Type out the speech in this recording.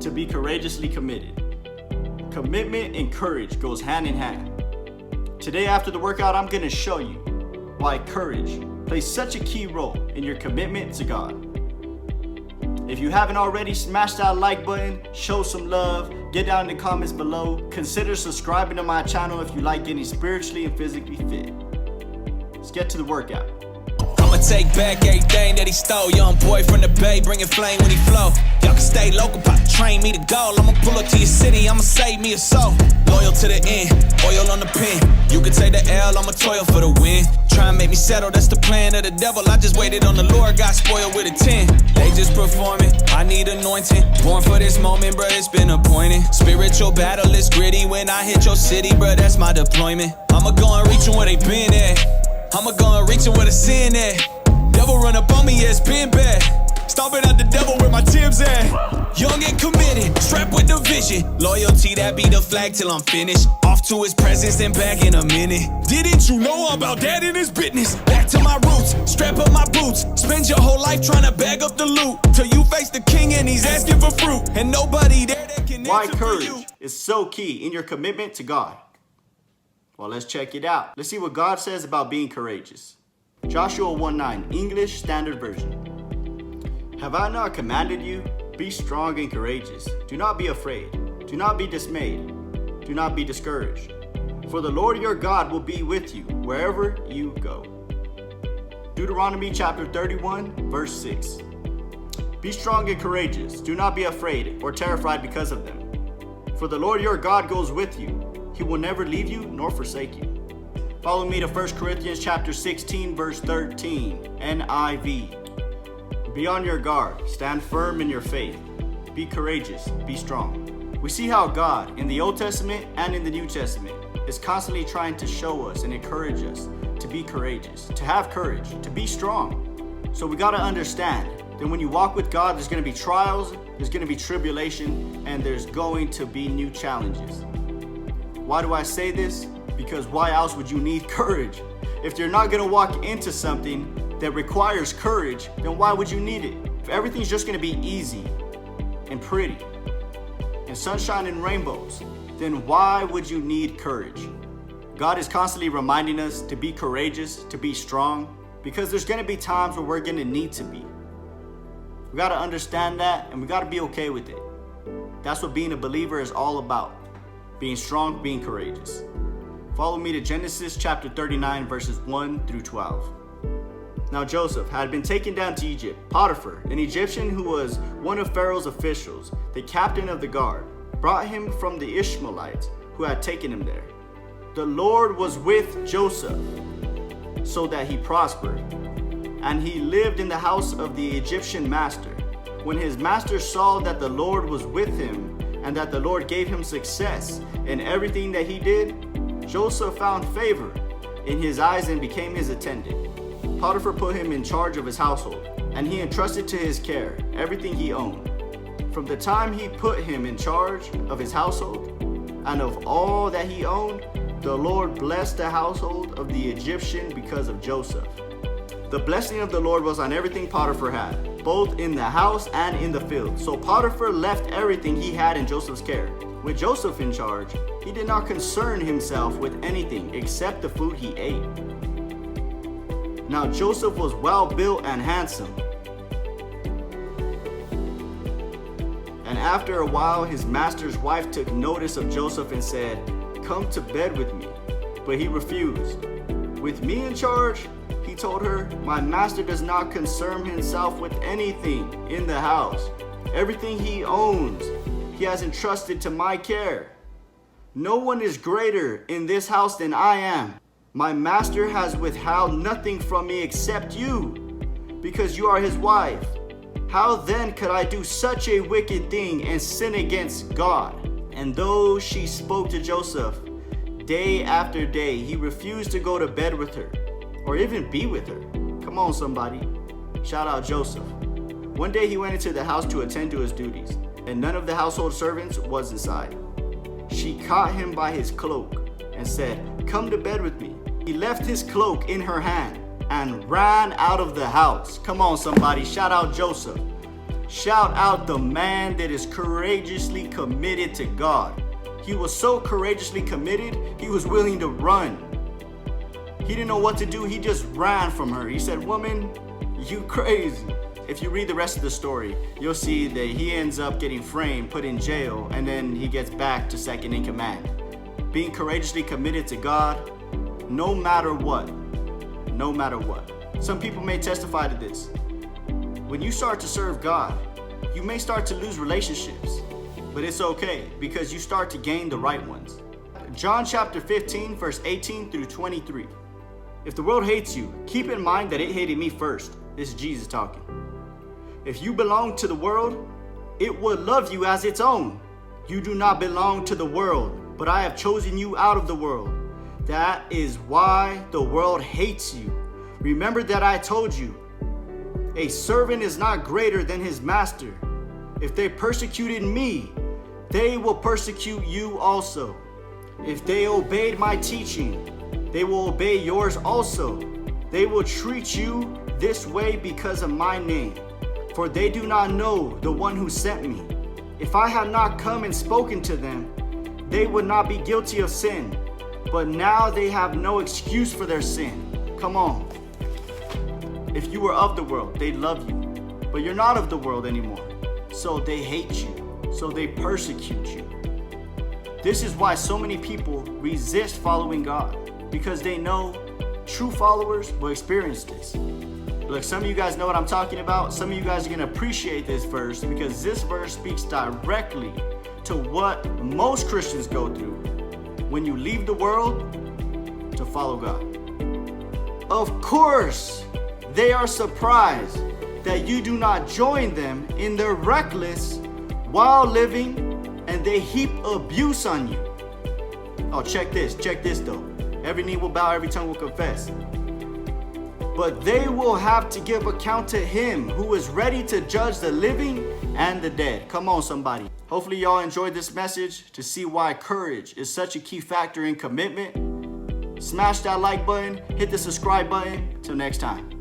to be courageously committed. Commitment and courage goes hand in hand. Today after the workout, I'm going to show you why courage plays such a key role in your commitment to God. If you haven't already, smash that like button, show some love, get down in the comments below. Consider subscribing to my channel if you like getting spiritually and physically fit. Let's get to the workout. I'ma take back everything that he stole. Young boy from the Bay, bringing flame when he flow. Y'all can stay local, about to train me to go. I'ma pull up to your city, I'ma save me a soul. Loyal to the end, oil on the pen. You can take the L, I'ma toil for the win. Try and make me settle, that's the plan of the devil. I just waited on the Lord, got spoiled with a 10. They just performing, I need anointing. Born for this moment, bruh, it's been appointed. Spiritual battle is gritty when I hit your city, bruh, that's my deployment. I'ma go and reach them where they been at. I'ma go and reach them where the sin at. Devil run up on me, yeah, it's been bad. Stomping out the devil where my Tim's at. Young and committed, strapped with the vision. Loyalty, that be the flag till I'm finished. Off to his presence, then back in a minute. Didn't you know about that in his business? Back to my roots, strap up my boots. Spend your whole life trying to bag up the loot. Till you face the king and he's asking for fruit. And nobody there that can Why answer courage for you. is so key in your commitment to God. Well, let's check it out. Let's see what God says about being courageous. Joshua 1:9, English Standard Version. Have I not commanded you? Be strong and courageous. Do not be afraid. Do not be dismayed. Do not be discouraged. For the Lord your God will be with you wherever you go. Deuteronomy chapter 31, verse 6. Be strong and courageous. Do not be afraid or terrified because of them. For the Lord your God goes with you. He will never leave you nor forsake you. Follow me to 1 Corinthians chapter 16, verse 13, NIV. Be on your guard, stand firm in your faith. Be courageous, be strong. We see how God, in the Old Testament and in the New Testament, is constantly trying to show us and encourage us to be courageous, to have courage, to be strong. So we got to understand that when you walk with God, there's going to be trials, there's going to be tribulation, and there's going to be new challenges. Why do I say this? Because why else would you need courage? If you're not going to walk into something that requires courage, then why would you need it? If everything's just going to be easy and pretty and sunshine and rainbows, then why would you need courage? God is constantly reminding us to be courageous, to be strong, because there's going to be times where we're going to need to be. We got to understand that, and we got to be okay with it. That's what being a believer is all about. Being strong, being courageous. Follow me to Genesis chapter 39, verses 1 through 12. Now Joseph had been taken down to Egypt. Potiphar, an Egyptian who was one of Pharaoh's officials, the captain of the guard, brought him from the Ishmaelites who had taken him there. The Lord was with Joseph, so that he prospered, and he lived in the house of the Egyptian master. When his master saw that the Lord was with him, and that the Lord gave him success in everything that he did, Joseph found favor in his eyes and became his attendant. Potiphar put him in charge of his household, and he entrusted to his care everything he owned. From the time he put him in charge of his household and of all that he owned, the Lord blessed the household of the Egyptian because of Joseph. The blessing of the Lord was on everything Potiphar had, both in the house and in the field. So Potiphar left everything he had in Joseph's care. With Joseph in charge, he did not concern himself with anything except the food he ate. Now Joseph was well built and handsome. And after a while, his master's wife took notice of Joseph and said, "Come to bed with me." But he refused. "With me in charge," he told her, "my master does not concern himself with anything in the house. Everything he owns, he has entrusted to my care. No one is greater in this house than I am. My master has withheld nothing from me except you, because you are his wife. How then could I do such a wicked thing and sin against God?" And though she spoke to Joseph day after day, he refused to go to bed with her or even be with her. Come on, somebody. Shout out Joseph. One day he went into the house to attend to his duties, and none of the household servants was inside. She caught him by his cloak and said, "Come to bed with me." He left his cloak in her hand and ran out of the house. Come on, somebody. Shout out Joseph. Shout out the man that is courageously committed to God. He was so courageously committed, he was willing to run. He didn't know what to do, he just ran from her. He said, "Woman, you crazy." If you read the rest of the story, you'll see that he ends up getting framed, put in jail, and then he gets back to second in command. Being courageously committed to God, no matter what. No matter what. Some people may testify to this. When you start to serve God, you may start to lose relationships, but it's okay because you start to gain the right ones. John chapter 15, verse 18 through 23. If the world hates you, keep in mind that it hated me first. This is Jesus talking. If you belong to the world, it would love you as its own. You do not belong to the world, but I have chosen you out of the world. That is why the world hates you. Remember that I told you, a servant is not greater than his master. If they persecuted me, they will persecute you also. If they obeyed my teaching, they will obey yours also. They will treat you this way because of my name, for they do not know the one who sent me. If I had not come and spoken to them, they would not be guilty of sin, but now they have no excuse for their sin. Come on. If you were of the world, they'd love you, but you're not of the world anymore, so they hate you, so they persecute you. This is why so many people resist following God, because they know true followers will experience this. Look, some of you guys know what I'm talking about. Some of you guys are going to appreciate this verse because this verse speaks directly to what most Christians go through when you leave the world to follow God. Of course, they are surprised that you do not join them in their reckless while living, and they heap abuse on you. Oh, check this though. Every knee will bow, every tongue will confess. But they will have to give account to him who is ready to judge the living and the dead. Come on, somebody. Hopefully y'all enjoyed this message to see why courage is such a key factor in commitment. Smash that like button, hit the subscribe button. Till next time.